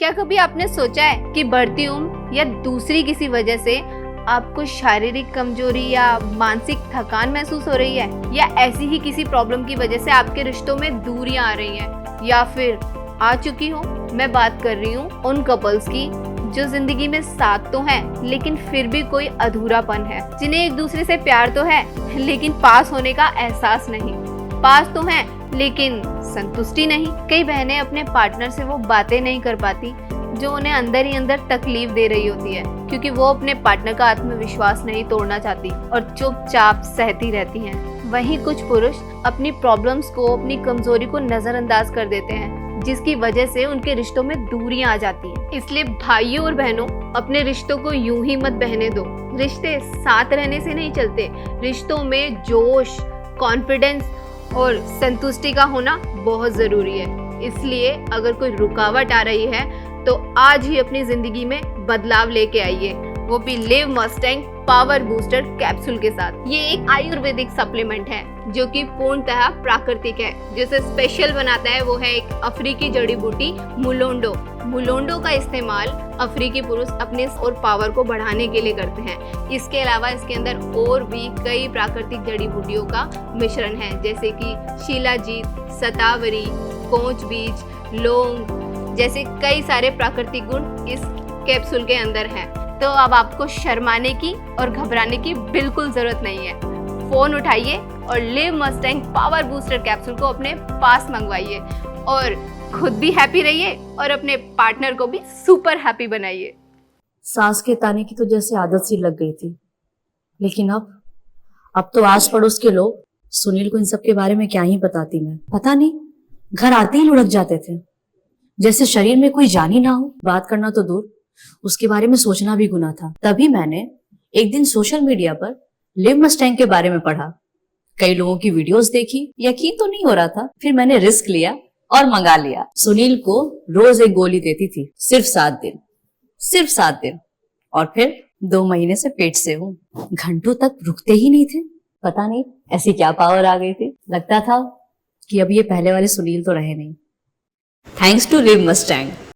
क्या कभी आपने सोचा है कि बढ़ती उम्र या दूसरी किसी वजह से आपको शारीरिक कमजोरी या मानसिक थकान महसूस हो रही है, या ऐसी ही किसी प्रॉब्लम की वजह से आपके रिश्तों में दूरियां आ रही हैं या फिर आ चुकी हो? मैं बात कर रही हूँ उन कपल्स की जो जिंदगी में साथ तो हैं लेकिन फिर भी कोई अधूरापन है, जिन्हें एक दूसरे से प्यार तो है लेकिन पास होने का एहसास नहीं, पास तो हैं लेकिन संतुष्टि नहीं। कई बहनें अपने पार्टनर से वो बातें नहीं कर पाती जो उन्हें अंदर ही अंदर तकलीफ दे रही होती है, क्योंकि वो अपने पार्टनर का आत्मविश्वास नहीं तोड़ना चाहती और चुपचाप सहती रहती हैं। वहीं कुछ पुरुष अपनी प्रॉब्लम्स को, अपनी कमजोरी को नजरअंदाज कर देते हैं, जिसकी वजह से उनके रिश्तों में दूरियां आ जाती हैं। इसलिए भाइयों और बहनों, अपने रिश्तों को यूं ही मत बहने दो। रिश्ते साथ रहने से नहीं चलते, रिश्तों में जोश, कॉन्फिडेंस और संतुष्टि का होना बहुत जरूरी है। इसलिए अगर कोई रुकावट आ रही है तो आज ही अपनी जिंदगी में बदलाव लेके आइए, वो भी live Mustang power booster capsule के साथ। ये एक आयुर्वेदिक सप्लीमेंट है जो कि पूर्णतः प्राकृतिक है। जिसे स्पेशल बनाता है वो है एक अफ्रीकी जड़ी बूटी मुलोंडो। मुलोंडो का इस्तेमाल अफ्रीकी पुरुष अपने और पावर को बढ़ाने के लिए करते हैं। इसके अलावा इसके अंदर और भी कई प्राकृतिक जड़ी बूटियों का मिश्रण है, जैसे कि शिलाजीत, शतावरी, कोंच बीज, लौंग जैसे कई सारे प्राकृतिक गुण इस कैप्सूल के अंदर हैं। तो अब आपको शर्माने की और घबराने की बिल्कुल जरूरत नहीं है। फोन उठाइए और live Mustang power booster capsule को अपने पास मंगवाइए और खुद भी हैप्पी रहिए और अपने पार्टनर को भी सुपर हैप्पी बनाइए। सास के ताने की तो जैसे आदत सी लग गई थी, लेकिन अब तो आस पड़ोस के लोग सुनील को इन सब के बारे में क्या ही बताती मैं। पता नहीं, घर आते ही लुढ़क जाते थे, जैसे शरीर में कोई जान ही ना हो। बात करना तो दूर, उसके बारे में सोचना भी गुनाह था। तभी मैंने एक दिन सोशल मीडिया पर लिव मस्टैंग के बारे में पढ़ा, कई लोगों की वीडियोस देखी, यकीन तो नहीं हो रहा था। फिर मैंने रिस्क लिया और मंगा लिया। सुनील को रोज एक गोली देती थी, सिर्फ 7 दिन, और फिर 2 महीने से पेट से हूँ। घंटों तक रुकते ही नहीं थे। पता नहीं ऐसी क्या पावर आ गई थी। लगता था कि अब ये पहले वाले सुनील तो रहे नहीं। Thanks to live Mustang.